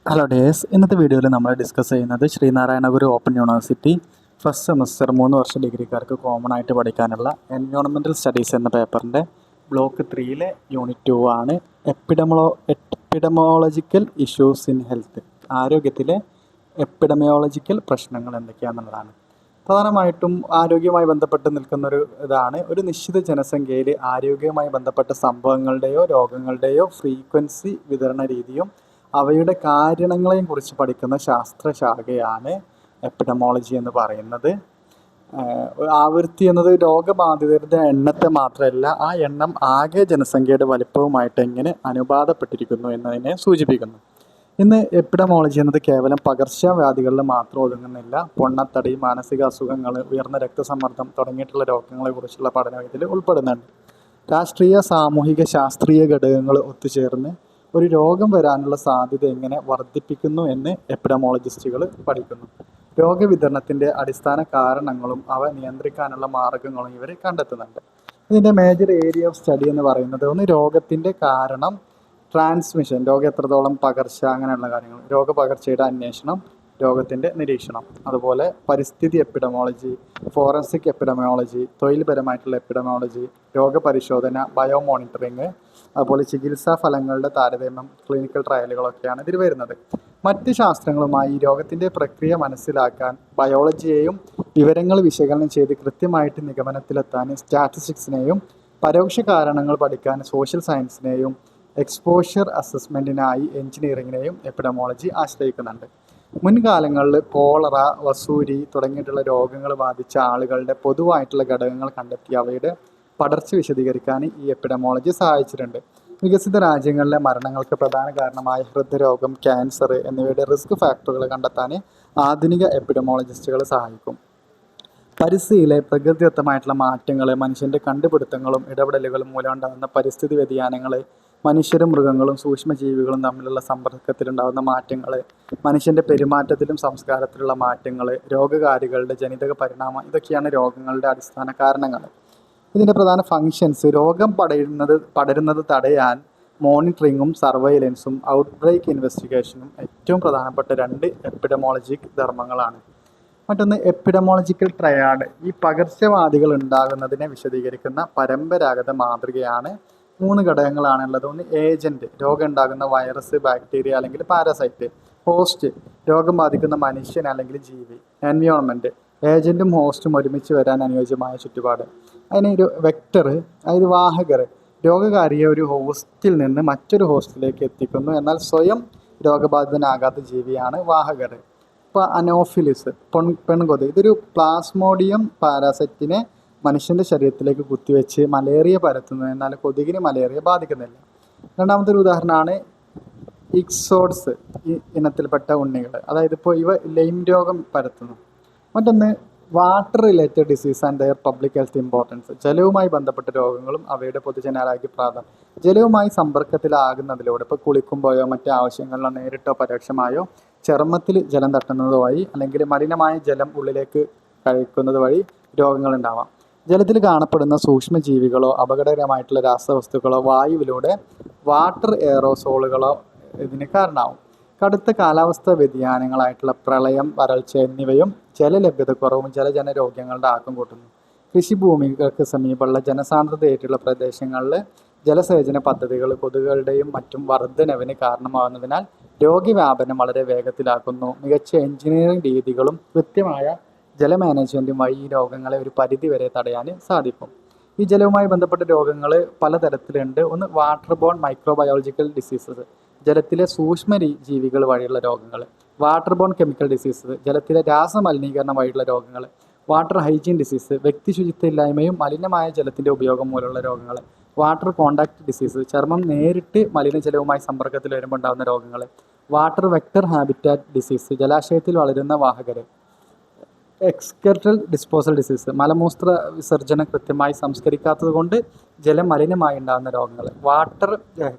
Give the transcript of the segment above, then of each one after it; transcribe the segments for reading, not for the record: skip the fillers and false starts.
Hello days, ഇന്നത്തെ വീഡിയോയിൽ നമ്മൾ ഡിസ്കസ് ചെയ്യുന്നത് ശ്രീനാരായണ ഗുരു ഓപ്പൺ യൂണിവേഴ്സിറ്റി ഫസ്റ്റ് സെമസ്റ്റർ 3 വർഷ ഡിഗ്രിക്കാർക്ക് കോമൺ ആയിട്ട് പഠിക്കാനുള്ള എൻവയോൺമെൻറ്റൽ സ്റ്റഡീസ് എന്ന പേപ്പറിൻ്റെ ബ്ലോക്ക് 3 യൂണിറ്റ് 2 ആണ് എപ്പിഡമോളജിക്കൽ ഇഷ്യൂസ് ഇൻ ഹെൽത്ത്. ആരോഗ്യത്തിലെ എപ്പിഡമിയോളജിക്കൽ പ്രശ്നങ്ങൾ എന്തൊക്കെയാണെന്നുള്ളതാണ്. പ്രധാനമായിട്ടും ആരോഗ്യവുമായി ബന്ധപ്പെട്ട് നിൽക്കുന്നൊരു ഇതാണ്. ഒരു നിശ്ചിത ജനസംഖ്യയിൽ ആരോഗ്യവുമായി ബന്ധപ്പെട്ട സംഭവങ്ങളുടെയോ രോഗങ്ങളുടെയോ ഫ്രീക്വൻസി, വിതരണ രീതിയും അവയുടെ കാരണങ്ങളെയും കുറിച്ച് പഠിക്കുന്ന ശാസ്ത്രശാഖയാണ് എപ്പിഡമോളജി എന്ന് പറയുന്നത്. ആവൃത്തി എന്നത് രോഗബാധിതരുടെ എണ്ണത്തെ മാത്രമല്ല, ആ എണ്ണം ആകെ ജനസംഖ്യയുടെ വലിപ്പവുമായിട്ട് എങ്ങനെ അനുപാതപ്പെട്ടിരിക്കുന്നു എന്നതിനെ സൂചിപ്പിക്കുന്നു. ഇന്ന് എപ്പിഡമോളജി എന്നത് കേവലം പകർച്ചവ്യാധികളിൽ മാത്രം ഒതുങ്ങുന്നില്ല. പൊണ്ണത്തടി, മാനസിക അസുഖങ്ങൾ, ഉയർന്ന രക്തസമ്മർദ്ദം തുടങ്ങിയിട്ടുള്ള രോഗങ്ങളെക്കുറിച്ചുള്ള പഠനം ഇതിൽ ഉൾപ്പെടുന്നുണ്ട്. രാഷ്ട്രീയ, സാമൂഹിക, ശാസ്ത്രീയ ഘടകങ്ങൾ ഒത്തുചേർന്ന് ഒരു രോഗം വരാനുള്ള സാധ്യത എങ്ങനെ വർദ്ധിപ്പിക്കുന്നു എന്ന് എപ്പിഡമോളജിസ്റ്റുകൾ പഠിക്കുന്നു. രോഗവിതരണത്തിൻ്റെ അടിസ്ഥാന കാരണങ്ങളും അവ നിയന്ത്രിക്കാനുള്ള മാർഗങ്ങളും ഇവർ കണ്ടെത്തുന്നുണ്ട്. ഇതിൻ്റെ മേജർ ഏരിയ ഓഫ് സ്റ്റഡി എന്ന് പറയുന്നത് ഒന്ന് രോഗത്തിൻ്റെ കാരണം, ട്രാൻസ്മിഷൻ, രോഗം എത്രത്തോളം പകർച്ച, അങ്ങനെയുള്ള കാര്യങ്ങൾ, രോഗപകർച്ചയുടെ അന്വേഷണം, രോഗത്തിൻ്റെ നിരീക്ഷണം, അതുപോലെ പരിസ്ഥിതി എപ്പിഡമോളജി, ഫോറൻസിക് എപ്പിഡമിയോളജി, തൊഴിൽപരമായിട്ടുള്ള എപ്പിഡമിയോളജി, രോഗപരിശോധന, ബയോ മോണിറ്ററിങ്, അതുപോലെ ചികിത്സാ ഫലങ്ങളുടെ താരതമ്യം, ക്ലിനിക്കൽ ട്രയലുകളൊക്കെയാണ് ഇതിൽ വരുന്നത്. മറ്റ് ശാസ്ത്രങ്ങളുമായി രോഗത്തിൻ്റെ പ്രക്രിയ മനസ്സിലാക്കാൻ ബയോളജിയെയും വിവരങ്ങൾ വിശകലനം ചെയ്ത് കൃത്യമായിട്ട് നിഗമനത്തിലെത്താൻ സ്റ്റാറ്റിസ്റ്റിക്സിനെയും പരോക്ഷ കാരണങ്ങൾ പഠിക്കാൻ സോഷ്യൽ സയൻസിനെയും എക്സ്പോഷർ അസസ്മെൻറ്റിനായി എഞ്ചിനീയറിങ്ങിനെയും എപ്പിഡമോളജി ആശ്രയിക്കുന്നുണ്ട്. മുൻകാലങ്ങളിൽ കോളറ, വസൂരി തുടങ്ങിയിട്ടുള്ള രോഗങ്ങൾ ബാധിച്ച ആളുകളുടെ പൊതുവായിട്ടുള്ള ഘടകങ്ങൾ കണ്ടെത്തി അവയുടെ പടർച്ച വിശദീകരിക്കാൻ ഈ എപ്പിഡമോളജി സഹായിച്ചിട്ടുണ്ട്. വികസിത രാജ്യങ്ങളിലെ മരണങ്ങൾക്ക് പ്രധാന കാരണമായ ഹൃദ്രോഗം, ക്യാൻസർ എന്നിവയുടെ റിസ്ക് ഫാക്ടറുകൾ കണ്ടെത്താൻ ആധുനിക എപ്പിഡമോളജിസ്റ്റുകൾ സഹായിക്കും. പരിസ്ഥിതിയിലെ പ്രകൃതിദത്തമായിട്ടുള്ള മാറ്റങ്ങൾ, മനുഷ്യൻ്റെ കണ്ടുപിടുത്തങ്ങളും ഇടപെടലുകളും മൂലം ഉണ്ടാകുന്ന പരിസ്ഥിതി വ്യതിയാനങ്ങൾ, മനുഷ്യരും മൃഗങ്ങളും സൂക്ഷ്മജീവികളും തമ്മിലുള്ള സമ്പർക്കത്തിലുണ്ടാകുന്ന മാറ്റങ്ങൾ, മനുഷ്യൻ്റെ പെരുമാറ്റത്തിലും സംസ്കാരത്തിലുള്ള മാറ്റങ്ങൾ, രോഗകാരികളുടെ ജനിതക പരിണാമം, ഇതൊക്കെയാണ് രോഗങ്ങളുടെ അടിസ്ഥാന കാരണങ്ങൾ. ഇതിൻ്റെ പ്രധാന ഫങ്ഷൻസ്: രോഗം പടരുന്നത് തടയാൻ മോണിറ്ററിങ്ങും സർവൈലൻസും ഔട്ട്ബ്രേക്ക് ഇൻവെസ്റ്റിഗേഷനും ഏറ്റവും പ്രധാനപ്പെട്ട 2 എപ്പിഡമോളജിക് ധർമ്മങ്ങളാണ്. മറ്റൊന്ന് എപ്പിഡമോളജിക്കൽ ട്രയാഡ്. ഈ പകർച്ചവ്യാധികൾ ഉണ്ടാകുന്നതിനെ വിശദീകരിക്കുന്ന പരമ്പരാഗത മാതൃകയാണ്. 3 ഘടകങ്ങളാണുള്ളത്. ഒന്ന് ഏജൻറ്റ്, രോഗം ഉണ്ടാകുന്ന വൈറസ്, ബാക്ടീരിയ അല്ലെങ്കിൽ പാരസൈറ്റ്. ഹോസ്റ്റ്, രോഗം ബാധിക്കുന്ന മനുഷ്യൻ അല്ലെങ്കിൽ ജീവി. എൻവയോൺമെൻറ്റ്, ഏജൻറ്റും ഹോസ്റ്റും ഒരുമിച്ച് വരാൻ അനുയോജ്യമായ ചുറ്റുപാട്. അതിനൊരു വെക്ടർ, അതായത് വാഹകർ, രോഗകാരിയെ ഒരു ഹോസ്റ്റിൽ നിന്ന് മറ്റൊരു ഹോസ്റ്റിലേക്ക് എത്തിക്കുന്നു, എന്നാൽ സ്വയം രോഗബാധിതനാകാത്ത ജീവിയാണ് വാഹകർ. ഇപ്പോൾ അനോഫിലിസ്, പെൺകൊതുക്, ഇതൊരു പ്ലാസ്മോഡിയം പാരാസൈറ്റിനെ മനുഷ്യൻ്റെ ശരീരത്തിലേക്ക് കുത്തിവെച്ച് മലേറിയ പരത്തുന്നു, എന്നാൽ കൊതുകിന് മലേറിയ ബാധിക്കുന്നില്ല. രണ്ടാമത്തെ ഒരു ഉദാഹരണമാണ് ഇക്സോഡ്സ്, ഈ ഇനത്തിൽപ്പെട്ട ഉണ്ണികൾ. അതായത് ഇപ്പോൾ ഇവ ലൈം രോഗം പരത്തുന്നു. മറ്റൊന്ന് water related disease and their public health importance. ജലവുമായി ബന്ധപ്പെട്ട രോഗങ്ങളും അവയുടെ പൊതുജനാരോഗ്യ പ്രാധാന്യം. ജലവുമായി സമ്പർക്കത്തിലാകുന്നതിലൂടെ, ഇപ്പോൾ കുളിക്കുമ്പോഴോ മറ്റ് ആവശ്യങ്ങളിലോ നേരിട്ടോ പരോക്ഷമായോ ചർമ്മത്തിൽ ജലം തട്ടുന്നത് വഴി അല്ലെങ്കിൽ മലിനമായ ജലം ഉള്ളിലേക്ക് കഴിക്കുന്നത് വഴി രോഗങ്ങളുണ്ടാവാം. ജലത്തിൽ കാണപ്പെടുന്ന സൂക്ഷ്മജീവികളോ അപകടകരമായിട്ടുള്ള രാസവസ്തുക്കളോ വായുവിലൂടെ വാട്ടർ എയറോസോളുകളോ ഇതിന് കാരണമാവും. കടുത്ത കാലാവസ്ഥാ വ്യതിയാനങ്ങളായിട്ടുള്ള പ്രളയം, വരൾച്ച എന്നിവയും ജലലഭ്യതക്കുറവും ജലജനരോഗങ്ങളുടെ ആക്കം കൂട്ടുന്നു. കൃഷിഭൂമികൾക്ക് സമീപമുള്ള ജനസാന്ദ്രതയായിട്ടുള്ള പ്രദേശങ്ങളിൽ ജലസേചന പദ്ധതികൾ കൊതുകുകളുടെയും മറ്റും വർധനവിന് കാരണമാകുന്നതിനാൽ രോഗവ്യാപനം വളരെ വേഗത്തിലാക്കുന്നു. മികച്ച എഞ്ചിനീയറിംഗ് രീതികളും കൃത്യമായ ജല മാനേജ്മെൻറ്റും വഴി ഈ രോഗങ്ങളെ ഒരു പരിധി വരെ തടയാൻ സാധിക്കും. ഈ ജലവുമായി ബന്ധപ്പെട്ട രോഗങ്ങൾ പലതരത്തിലുണ്ട്. ഒന്ന് വാട്ടർ ബോൺ മൈക്രോബയോളജിക്കൽ ഡിസീസസ്, ജലത്തിലെ സൂക്ഷ്മ ജീവികൾ വഴിയുള്ള രോഗങ്ങൾ. വാട്ടർ ബോൺ കെമിക്കൽ ഡിസീസസ്, ജലത്തിലെ രാസമലിനീകരണം വഴിയുള്ള രോഗങ്ങൾ. വാട്ടർ ഹൈജീൻ ഡിസീസ്, വ്യക്തി ശുചിത്വമില്ലായ്മയും മലിനമായ ജലത്തിൻ്റെ ഉപയോഗം മൂലമുള്ള രോഗങ്ങൾ. വാട്ടർ കോണ്ടാക്ട് ഡിസീസ്, ചർമ്മം നേരിട്ട് മലിനജലവുമായി സമ്പർക്കത്തിൽ വരുമ്പോൾ ഉണ്ടാകുന്ന രോഗങ്ങൾ. വാട്ടർ വെക്ടർ ഹാബിറ്റാറ്റ് ഡിസീസ്, ജലാശയത്തിൽ വളരുന്ന വാഹകർ. എക്സ്കർട്ടൽ ഡിസ്പോസൽ ഡിസീസ്, മലമൂത്ര വിസർജനം കൃത്യമായി സംസ്കരിക്കാത്തത് കൊണ്ട് ജലം മലിനമായി ഉണ്ടാകുന്ന രോഗങ്ങൾ. വാട്ടർ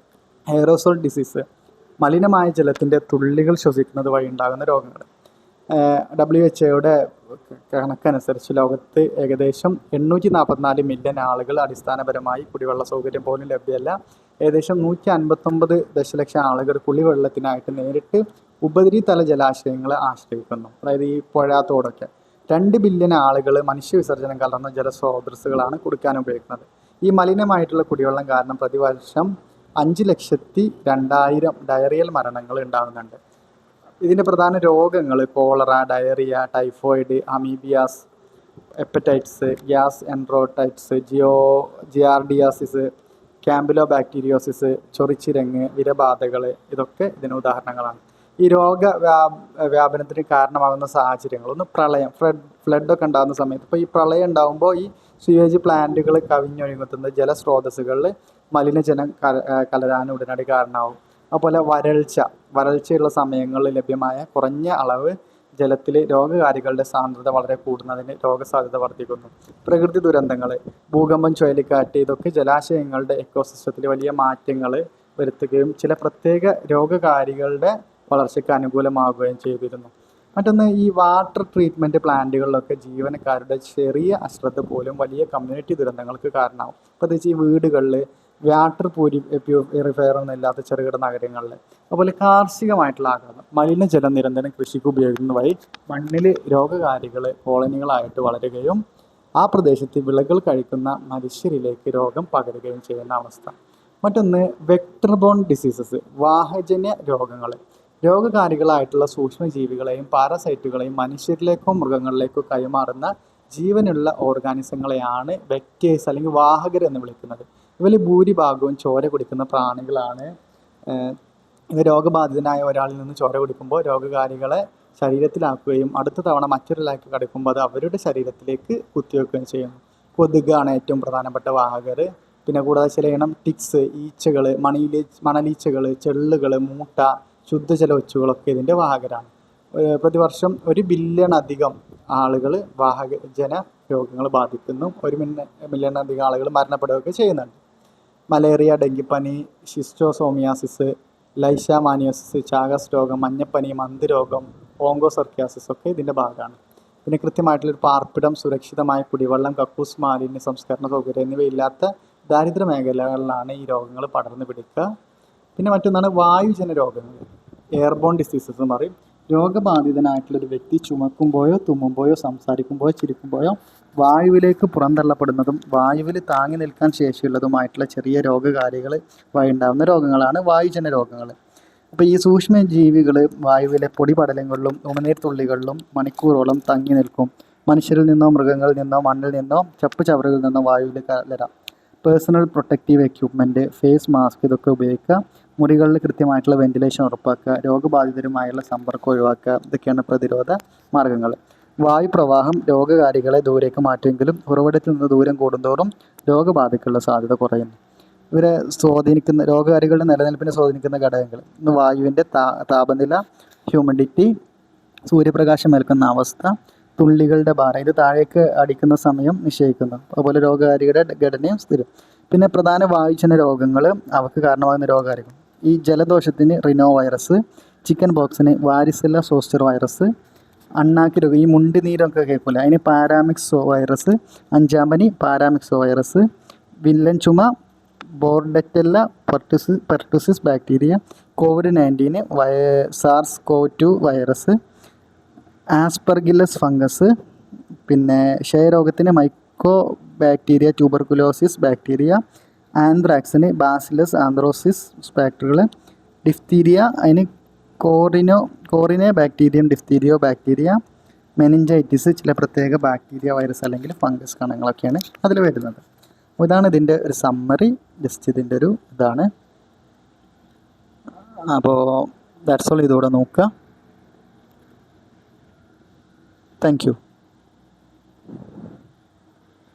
എയറോസോൾ ഡിസീസ്, മലിനമായ ജലത്തിൻ്റെ തുള്ളികൾ ശ്വസിക്കുന്നത് വഴി ഉണ്ടാകുന്ന രോഗങ്ങൾ. WHO കണക്കനുസരിച്ച് ലോകത്ത് ഏകദേശം 844 മില്യൺ ആളുകൾ അടിസ്ഥാനപരമായി കുടിവെള്ള സൗകര്യം പോലും ലഭ്യമല്ല. ഏകദേശം 159 ദശലക്ഷം ആളുകൾ കുടിവെള്ളത്തിനായിട്ട് നേരിട്ട് ഉപരിതല ജലാശയങ്ങളെ ആശ്രയിക്കുന്നു. അതായത് ഈ പുഴ, തോടൊക്കെ. 2 ബില്യൺ ആളുകൾ മനുഷ്യവിസർജനം കലർന്ന ജലസ്രോതസ്സുകളാണ് കുടിക്കാൻ ഉപയോഗിക്കുന്നത്. ഈ മലിനമായിട്ടുള്ള കുടിവെള്ളം കാരണം പ്രതിവർഷം 5,02,000 ഡയറിയൽ മരണങ്ങൾ ഉണ്ടാകുന്നുണ്ട്. ഇതിൻ്റെ പ്രധാന രോഗങ്ങൾ cholera, diarrhoea, typhoid, amoebiasis, hepatitis, gastroenteritis, giardiasis, campylobacteriosis, ചൊറിച്ചിരങ്ങ്, വിരബാധകൾ ഇതൊക്കെ ഇതിന് ഉദാഹരണങ്ങളാണ്. ഈ വ്യാപനത്തിന് കാരണമാകുന്ന സാഹചര്യങ്ങൾ, ഒന്ന് പ്രളയം, ഫ്ലഡൊക്കെ ഉണ്ടാകുന്ന സമയത്ത്. ഇപ്പോൾ ഈ പ്രളയം ഉണ്ടാകുമ്പോൾ ഈ സ്വീവേജ് പ്ലാന്റുകൾ കവിഞ്ഞൊഴുകുന്നത് ജലസ്രോതസ്സുകളിൽ മലിനജലം കലരാൻ ഉടനടി കാരണമാവും. അതുപോലെ വരൾച്ചയുള്ള സമയങ്ങളിൽ ലഭ്യമായ കുറഞ്ഞ അളവ് ജലത്തിൽ രോഗകാരികളുടെ സാന്ദ്രത വളരെ കൂടുന്നതിന് രോഗസാധ്യത വർദ്ധിക്കുന്നു. പ്രകൃതി ദുരന്തങ്ങൾ, ഭൂകമ്പം, ചുഴലിക്കാറ്റ് ഇതൊക്കെ ജലാശയങ്ങളുടെ എക്കോസിസ്റ്റത്തിൽ വലിയ മാറ്റങ്ങൾ വരുത്തുകയും ചില പ്രത്യേക രോഗകാരികളുടെ വളർച്ചയ്ക്ക് അനുകൂലമാവുകയും ചെയ്തിരുന്നു. മറ്റൊന്ന്, ഈ വാട്ടർ ട്രീറ്റ്മെൻറ്റ് പ്ലാന്റുകളിലൊക്കെ ജീവനക്കാരുടെ ചെറിയ അശ്രദ്ധ പോലും വലിയ കമ്മ്യൂണിറ്റി ദുരന്തങ്ങൾക്ക് കാരണമാവും. പ്രത്യേകിച്ച് ഈ വീടുകളിൽ വാട്ടർ പ്യൂരിഫയർ ഒന്നും ഇല്ലാത്ത ചെറുകിട നഗരങ്ങളിൽ. അതുപോലെ കാർഷികമായിട്ടുള്ള ആഘാതം, മലിനജലം നിരന്തരം കൃഷിക്ക് ഉപയോഗിക്കുന്ന വഴി മണ്ണിൽ രോഗകാരികൾ കോളനികളായിട്ട് വളരുകയും ആ പ്രദേശത്ത് വിളകൾ കഴിക്കുന്ന മനുഷ്യരിലേക്ക് രോഗം പകരുകയും ചെയ്യുന്ന അവസ്ഥ. മറ്റൊന്ന്, വെക്ടർ ബോൺ ഡിസീസസ്, വാഹജന്യ രോഗങ്ങൾ. രോഗകാരികളായിട്ടുള്ള സൂക്ഷ്മജീവികളെയും പാരസൈറ്റുകളെയും മനുഷ്യരിലേക്കോ മൃഗങ്ങളിലേക്കോ കൈമാറുന്ന ജീവനുള്ള ഓർഗാനിസങ്ങളെയാണ് വെക്ടേഴ്സ് അല്ലെങ്കിൽ വാഹകർ എന്ന് വിളിക്കുന്നത്. ഇവരിൽ ഭൂരിഭാഗവും ചോര കുടിക്കുന്ന പ്രാണികളാണ്. ഇവ രോഗബാധിതനായ ഒരാളിൽ നിന്ന് ചോര കുടിക്കുമ്പോൾ രോഗകാരികളെ ശരീരത്തിലാക്കുകയും അടുത്ത തവണ മറ്റൊരാൾക്ക് കടക്കുമ്പോൾ അത് അവരുടെ ശരീരത്തിലേക്ക് കുത്തിവെക്കുകയും ചെയ്യുന്നു. കൊതുകാണ് ഏറ്റവും പ്രധാനപ്പെട്ട വാഹകർ. പിന്നെ കൂടാതെ ചില ഇനം ടിക്സ്, ഈച്ചകൾ, മണലീച്ചകൾ, ചെള്ളുകൾ, മൂട്ട, ശുദ്ധജല ഒച്ചുകളൊക്കെ ഇതിൻ്റെ വാഹകരാണ്. പ്രതിവർഷം 1 ബില്യണധികം ആളുകൾ വാഹകജന രോഗങ്ങൾ ബാധിക്കുന്നു. 1 മില്യണധികം ആളുകൾ മരണപ്പെടുകയൊക്കെ ചെയ്യുന്നുണ്ട്. മലേറിയ, ഡെങ്കിപ്പനി, ഷിസ്റ്റോസോമിയാസിസ്, ലൈഷമാനിയോസിസ്, ചാഗസ് രോഗം, മഞ്ഞപ്പനി, മന്ദരോഗം, ഓങ്കോസർക്കിയാസിസ് ഒക്കെ ഇതിൻ്റെ ഭാഗമാണ്. പിന്നെ കൃത്യമായിട്ടുള്ളൊരു പാർപ്പിടം, സുരക്ഷിതമായ കുടിവെള്ളം, കക്കൂസ്, മാലിന്യ സംസ്കരണ സൗകര്യം എന്നിവയില്ലാത്ത ദാരിദ്ര്യ മേഖലകളിലാണ് ഈ രോഗങ്ങൾ പടർന്നു പിടിക്കുക. പിന്നെ മറ്റൊന്നാണ് വായുജന രോഗങ്ങൾ, എയർബോൺ ഡിസീസസ് എന്ന് പറയും. രോഗബാധിതനായിട്ടുള്ളൊരു വ്യക്തി ചുമക്കുമ്പോഴോ തുമ്മുമ്പോഴോ സംസാരിക്കുമ്പോഴോ ചിരിക്കുമ്പോഴോ വായുവിലേക്ക് പുറന്തള്ളപ്പെടുന്നതും വായുവിൽ താങ്ങി നിൽക്കാൻ ശേഷിയുള്ളതുമായിട്ടുള്ള ചെറിയ രോഗകാരികൾ വഴി ഉണ്ടാകുന്ന രോഗങ്ങളാണ് വായുജന രോഗങ്ങൾ. അപ്പോൾ ഈ സൂക്ഷ്മജീവികൾ വായുവിലെ പൊടിപടലങ്ങളിലും ഉമിനീർ തുള്ളികളിലും മണിക്കൂറോളം തങ്ങി നിൽക്കും. മനുഷ്യരിൽ നിന്നോ മൃഗങ്ങളിൽ നിന്നോ മണ്ണിൽ നിന്നോ ചപ്പുചവറുകളിൽ നിന്നോ വായുവിൽ കലരാം. Personal protective equipment, face mask ഇതൊക്കെ ഉപയോഗിക്കുക. മുറികളിൽ കൃത്യമായിട്ടുള്ള വെന്റിലേഷൻ ഉറപ്പാക്കുക. രോഗബാധിതരുമായുള്ള സമ്പർക്കം ഒഴിവാക്കുക. ഇതൊക്കെയാണ് പ്രതിരോധ മാർഗങ്ങൾ. വായുപ്രവാഹം രോഗകാരികളെ ദൂരേക്ക് മാറ്റുമെങ്കിലും ഉറവിടത്തിൽ നിന്ന് ദൂരം കൂടുന്തോറും രോഗബാധയ്ക്കുള്ള സാധ്യത കുറയുന്നു. ഇവരെ സ്വാധീനിക്കുന്ന രോഗകാരികളുടെ നിലനിൽപ്പിനെ സ്വാധീനിക്കുന്ന ഘടകങ്ങൾ, ഇന്ന് വായുവിൻ്റെ താപനില, ഹ്യൂമിഡിറ്റി, സൂര്യപ്രകാശം ഏൽക്കുന്ന അവസ്ഥ, തുള്ളികളുടെ ഭാരം, ഇത് താഴേക്ക് അടിക്കുന്ന സമയം നിശ്ചയിക്കുന്നു. അതുപോലെ രോഗകാരിയുടെ ഘടനയും സ്ഥിരം. പിന്നെ പ്രധാന വായുജന രോഗങ്ങൾ, അവർക്ക് കാരണമാകുന്ന രോഗകാരികൾ, ഈ ജലദോഷത്തിന് റിനോ വൈറസ്, ചിക്കൻ ബോക്സിന് വാരിസെല്ല സോസ്റ്റർ വൈറസ്, അണ്ണാക്ക് രോഗം, ഈ മുണ്ടിനീരൊക്കെ കേൾക്കില്ല, അതിന് പാരാമിക്സോ വൈറസ്, അഞ്ചാമ്പനി പാരാമിക്സോ വൈറസ്, വില്ലൻ ചുമ bordetella pertussis bacteria, COVID-19 SARS-CoV-2 virus, aspergillus fungus, പിന്നെ ക്ഷയരോഗത്തിന് മൈക്കോ ബാക്ടീരിയ ട്യൂബർകുലോസിസ് ബാക്ടീരിയ, ആന്ത്രാക്സിന് ബാസിലസ് ആന്ത്രോസിസ് ബാക്ടീരിയകൾ, ഡിഫ്തീരിയ അതിന് corynebacterium diphtheriae bacteria, meningitis ചില പ്രത്യേക ബാക്ടീരിയ വൈറസ് അല്ലെങ്കിൽ ഫംഗസ് കണങ്ങളൊക്കെയാണ് അതിൽ വരുന്നത്. അപ്പോൾ ഇതാണ് ഇതിൻ്റെ ഒരു സമ്മറി, ജസ്റ്റ് ഇതിൻ്റെ ഒരു ഇതാണ്. അപ്പോൾ ദാറ്റ്സ് ഓൾ, ഇതോടെ നോക്കുക. Thank you.